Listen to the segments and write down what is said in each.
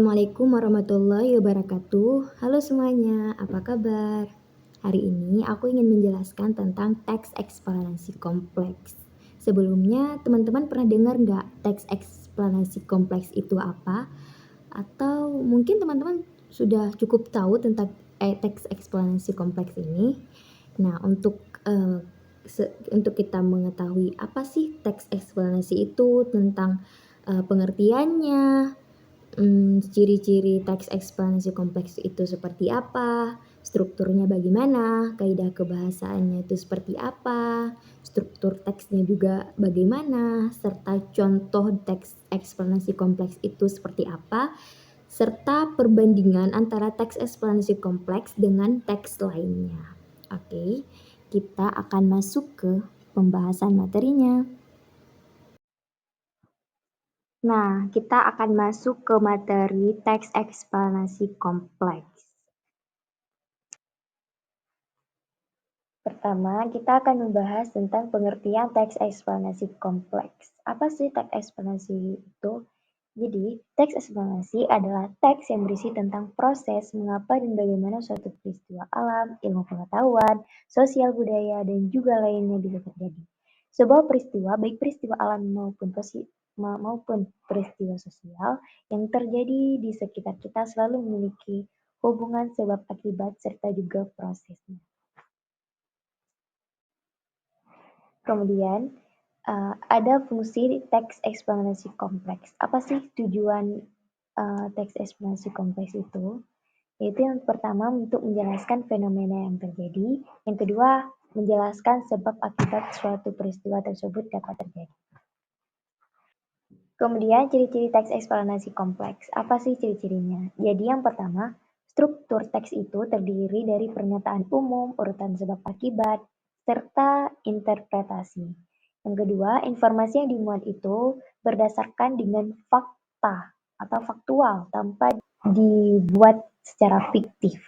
Assalamualaikum warahmatullahi wabarakatuh. Halo semuanya, apa kabar? Hari ini aku ingin menjelaskan tentang teks eksplanasi kompleks. Sebelumnya, teman-teman pernah dengar nggak teks eksplanasi kompleks itu apa? Atau mungkin teman-teman sudah cukup tahu tentang teks eksplanasi kompleks ini? Nah, untuk kita mengetahui apa sih teks eksplanasi itu, tentang pengertiannya, ciri-ciri teks eksplanasi kompleks itu seperti apa, strukturnya bagaimana, kaidah kebahasaannya itu seperti apa, struktur teksnya juga bagaimana, serta contoh teks eksplanasi kompleks itu seperti apa, serta perbandingan antara teks eksplanasi kompleks dengan teks lainnya. Oke, kita akan masuk ke pembahasan materinya. Nah, kita akan masuk ke materi teks eksplanasi kompleks. Pertama, kita akan membahas tentang pengertian teks eksplanasi kompleks. Apa sih teks eksplanasi itu? Jadi, teks eksplanasi adalah teks yang berisi tentang proses, mengapa dan bagaimana suatu peristiwa alam, ilmu pengetahuan, sosial budaya, dan juga lainnya bisa terjadi. Sebuah peristiwa, baik peristiwa alam maupun peristiwa sosial yang terjadi di sekitar kita selalu memiliki hubungan sebab akibat serta juga prosesnya. Kemudian, ada fungsi teks eksplanasi kompleks. Apa sih tujuan teks eksplanasi kompleks itu? Yaitu yang pertama untuk menjelaskan fenomena yang terjadi, yang kedua menjelaskan sebab akibat suatu peristiwa tersebut dapat terjadi. Kemudian ciri-ciri teks eksplanasi kompleks. Apa sih ciri-cirinya? Jadi yang pertama, struktur teks itu terdiri dari pernyataan umum, urutan sebab akibat, serta interpretasi. Yang kedua, informasi yang dimuat itu berdasarkan dengan fakta atau faktual tanpa dibuat secara fiktif.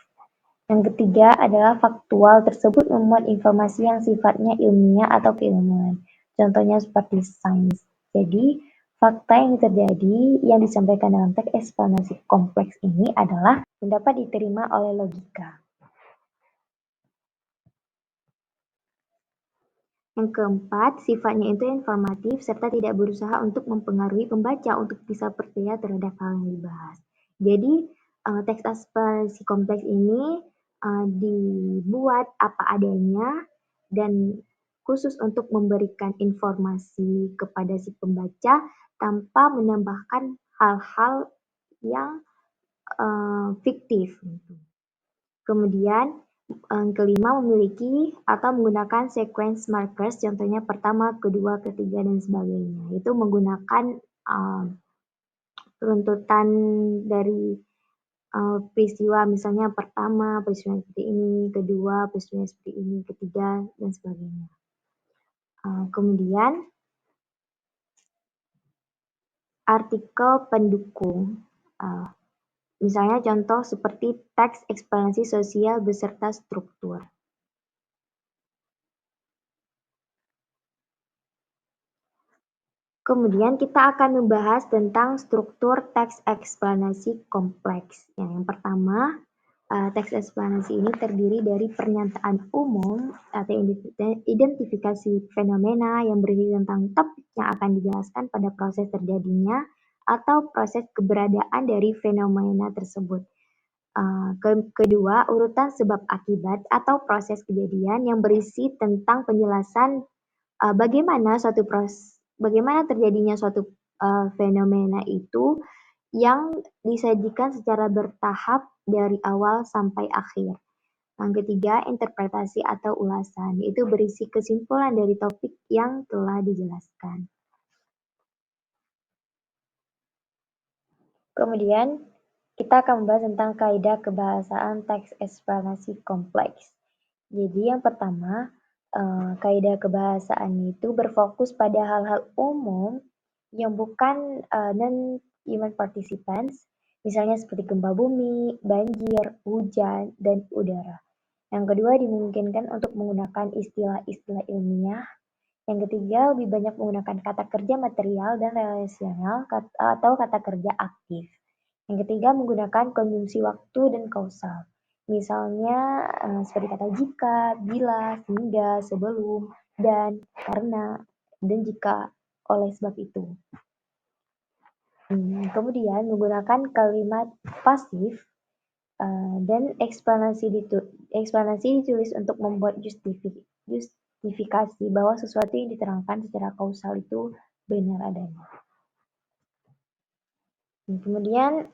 Yang ketiga adalah faktual tersebut memuat informasi yang sifatnya ilmiah atau keilmuan. Contohnya seperti sains. Jadi, fakta yang terjadi yang disampaikan dalam teks eksplanasi kompleks ini adalah dapat diterima oleh logika. Yang keempat, sifatnya itu informatif serta tidak berusaha untuk mempengaruhi pembaca untuk bisa percaya terhadap hal yang dibahas. Jadi, teks eksplanasi kompleks ini dibuat apa adanya dan khusus untuk memberikan informasi kepada si pembaca tanpa menambahkan hal-hal yang fiktif. Kemudian yang kelima memiliki atau menggunakan sequence markers, contohnya pertama, kedua, ketiga, dan sebagainya. Itu menggunakan runtutan dari peristiwa, misalnya pertama, peristiwa seperti ini, kedua, peristiwa seperti ini, ketiga, dan sebagainya. Kemudian artikel pendukung. Misalnya contoh seperti teks eksplanasi sosial beserta struktur. Kemudian kita akan membahas tentang struktur teks eksplanasi kompleks. Yang pertama, teks eksplanasi ini terdiri dari pernyataan umum atau identifikasi fenomena yang berisi tentang topik yang akan dijelaskan pada proses terjadinya atau proses keberadaan dari fenomena tersebut. Kedua, urutan sebab akibat atau proses kejadian yang berisi tentang penjelasan bagaimana terjadinya suatu fenomena itu yang disajikan secara bertahap dari awal sampai akhir. Yang ketiga, interpretasi atau ulasan, yaitu berisi kesimpulan dari topik yang telah dijelaskan. Kemudian, kita akan membahas tentang kaidah kebahasaan teks eksplanasi kompleks. Jadi yang pertama, kaidah kebahasaan itu berfokus pada hal-hal umum yang bukan non-human participants, misalnya seperti gempa bumi, banjir, hujan, dan udara. Yang kedua, dimungkinkan untuk menggunakan istilah-istilah ilmiah. Yang ketiga, lebih banyak menggunakan kata kerja material dan relasional atau kata kerja aktif. Yang ketiga, menggunakan konjungsi waktu dan kausal. Misalnya seperti kata jika, bila, sehingga, sebelum, dan, karena, dan jika, oleh sebab itu. Kemudian menggunakan kalimat pasif dan eksplanasi ditulis untuk membuat justifikasi bahwa sesuatu yang diterangkan secara kausal itu benar adanya. Kemudian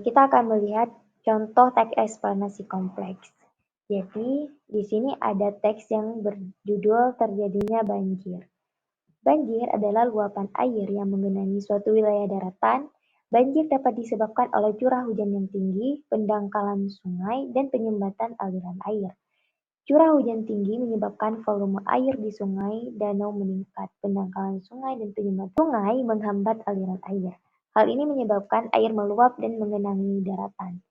kita akan melihat contoh teks eksplanasi kompleks. Jadi di sini ada teks yang berjudul terjadinya banjir. Banjir adalah luapan air yang menggenangi suatu wilayah daratan. Banjir dapat disebabkan oleh curah hujan yang tinggi, pendangkalan sungai, dan penyumbatan aliran air. Curah hujan tinggi menyebabkan volume air di sungai, danau meningkat. Pendangkalan sungai dan penyumbatan sungai menghambat aliran air. Hal ini menyebabkan air meluap dan menggenangi daratan.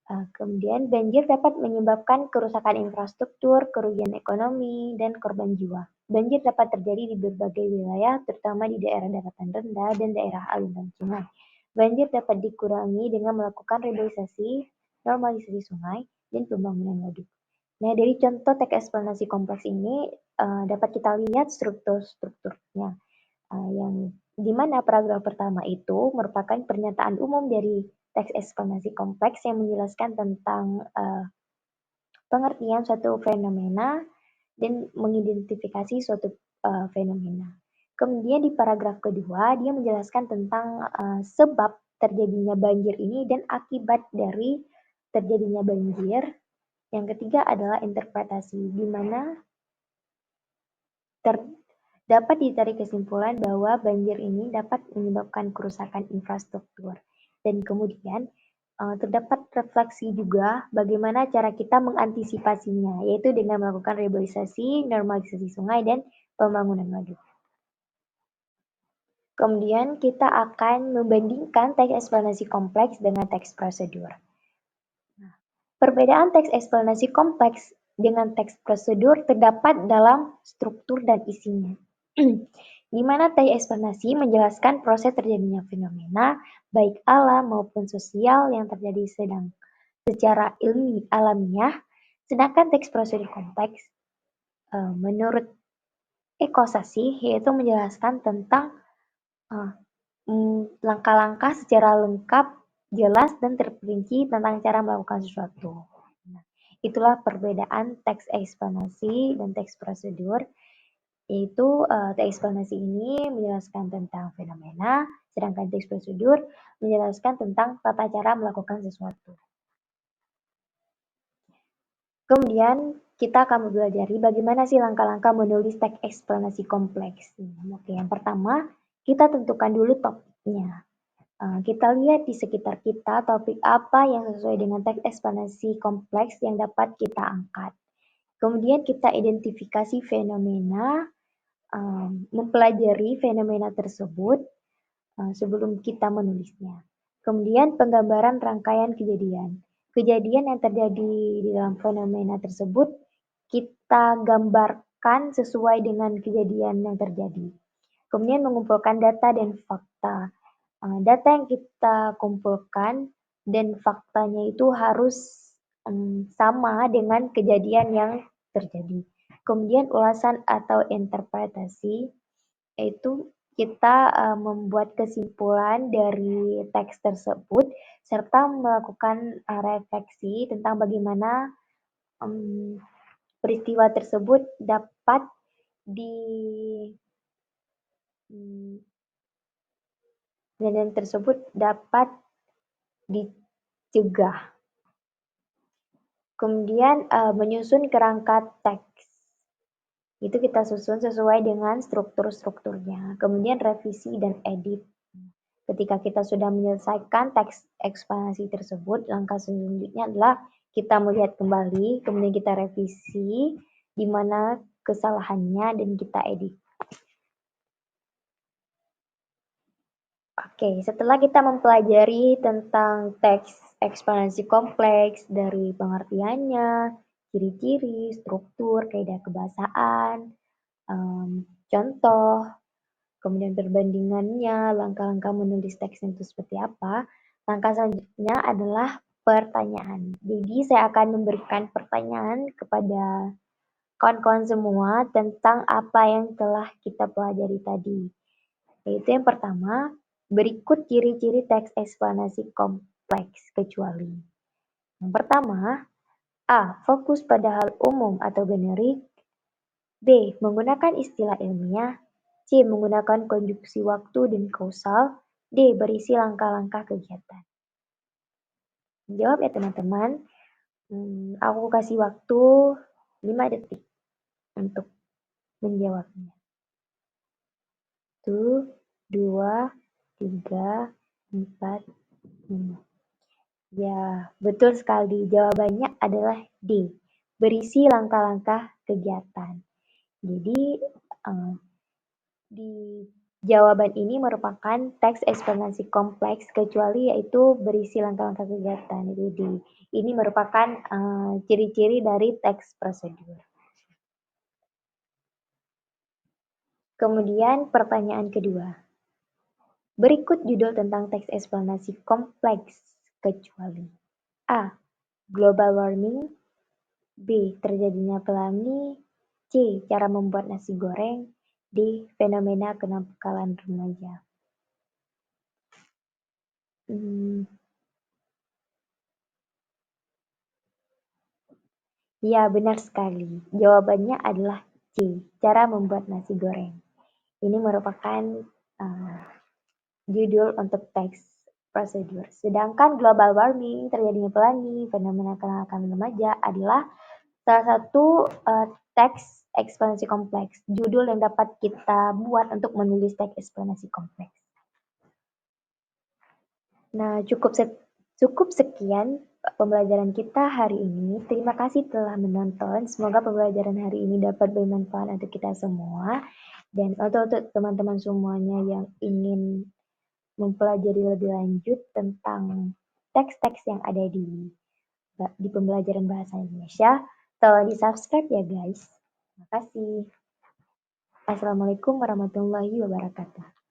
Kemudian banjir dapat menyebabkan kerusakan infrastruktur, kerugian ekonomi, dan korban jiwa. Banjir dapat terjadi di berbagai wilayah, terutama di daerah daratan rendah dan daerah aliran sungai. Banjir dapat dikurangi dengan melakukan reboisasi, normalisasi sungai, dan pembangunan waduk. Nah, dari contoh teks eksplanasi kompleks ini dapat kita lihat strukturnya, yang di mana paragraf pertama itu merupakan pernyataan umum dari teks eksplanasi kompleks yang menjelaskan tentang pengertian suatu fenomena dan mengidentifikasi suatu fenomena. Kemudian di paragraf kedua dia menjelaskan tentang sebab terjadinya banjir ini dan akibat dari terjadinya banjir. Yang ketiga adalah interpretasi, di mana dapat ditarik kesimpulan bahwa banjir ini dapat menyebabkan kerusakan infrastruktur. Dan kemudian terdapat refleksi juga bagaimana cara kita mengantisipasinya, yaitu dengan melakukan reboisasi, normalisasi sungai, dan pembangunan waduk. Kemudian kita akan membandingkan teks eksplanasi kompleks dengan teks prosedur. Perbedaan teks eksplanasi kompleks dengan teks prosedur terdapat dalam struktur dan isinya. Di mana teks eksplanasi menjelaskan proses terjadinya fenomena, baik alam maupun sosial yang terjadi secara alamiah, sedangkan teks prosedur kompleks menurut Ekosasi yaitu menjelaskan tentang langkah-langkah secara lengkap, jelas, dan terperinci tentang cara melakukan sesuatu. Nah, itulah perbedaan teks eksplanasi dan teks prosedur, yaitu teks eksplanasi ini menjelaskan tentang fenomena, sedangkan teks prosedur menjelaskan tentang tata cara melakukan sesuatu. Kemudian kita akan mempelajari bagaimana sih langkah-langkah menulis teks eksplanasi kompleks. Oke, yang pertama kita tentukan dulu topiknya. Kita lihat di sekitar kita topik apa yang sesuai dengan teks eksplanasi kompleks yang dapat kita angkat. Kemudian kita identifikasi fenomena, mempelajari fenomena tersebut sebelum kita menulisnya. Kemudian penggambaran rangkaian kejadian. Kejadian yang terjadi di dalam fenomena tersebut kita gambarkan sesuai dengan kejadian yang terjadi. Kemudian mengumpulkan data dan fakta. Data yang kita kumpulkan dan faktanya itu harus sama dengan kejadian yang terjadi. Kemudian ulasan atau interpretasi, yaitu kita membuat kesimpulan dari teks tersebut serta melakukan refleksi tentang bagaimana peristiwa tersebut dapat kejadian tersebut dapat dicegah. Kemudian menyusun kerangka teks. Itu kita susun sesuai dengan strukturnya. Kemudian revisi dan edit. Ketika kita sudah menyelesaikan teks eksplanasi tersebut, langkah selanjutnya adalah kita melihat kembali, kemudian kita revisi di mana kesalahannya dan kita edit. Oke, setelah kita mempelajari tentang teks eksplanasi kompleks dari pengertiannya, ciri-ciri, struktur, kaidah kebahasaan, contoh, kemudian perbandingannya, langkah-langkah menulis teks itu seperti apa. Langkah selanjutnya adalah pertanyaan. Jadi saya akan memberikan pertanyaan kepada kawan-kawan semua tentang apa yang telah kita pelajari tadi. Yaitu yang pertama, berikut ciri-ciri teks eksplanasi kompleks kecuali. Yang pertama, A. Fokus pada hal umum atau generik. B. Menggunakan istilah ilmiah. C. Menggunakan konjungsi waktu dan kausal. D. Berisi langkah-langkah kegiatan. Jawab ya teman-teman. Aku kasih waktu 5 detik untuk menjawabnya. 1, 2, 3, 4, 5. Ya, betul sekali. Jawabannya adalah D. Berisi langkah-langkah kegiatan. Jadi, di jawaban ini merupakan teks eksplanasi kompleks kecuali yaitu berisi langkah-langkah kegiatan. Jadi, ini merupakan ciri-ciri dari teks prosedur. Kemudian pertanyaan kedua. Berikut judul tentang teks eksplanasi kompleks kecuali A. Global warming. B. Terjadinya pelangi. C. Cara membuat nasi goreng. D. Fenomena kenakalan remaja. Ya, benar sekali. Jawabannya adalah C. Cara membuat nasi goreng. Ini merupakan judul untuk teks prosedur. Sedangkan global warming, terjadinya pelangi, fenomena kenakalan remaja adalah salah satu teks eksplanasi kompleks, judul yang dapat kita buat untuk menulis teks eksplanasi kompleks. Nah, cukup sekian pembelajaran kita hari ini. Terima kasih telah menonton. Semoga pembelajaran hari ini dapat bermanfaat untuk kita semua. Dan untuk teman-teman semuanya yang ingin mempelajari lebih lanjut tentang teks-teks yang ada di pembelajaran bahasa Indonesia, tolong di-subscribe ya guys. Terima kasih. Assalamualaikum warahmatullahi wabarakatuh.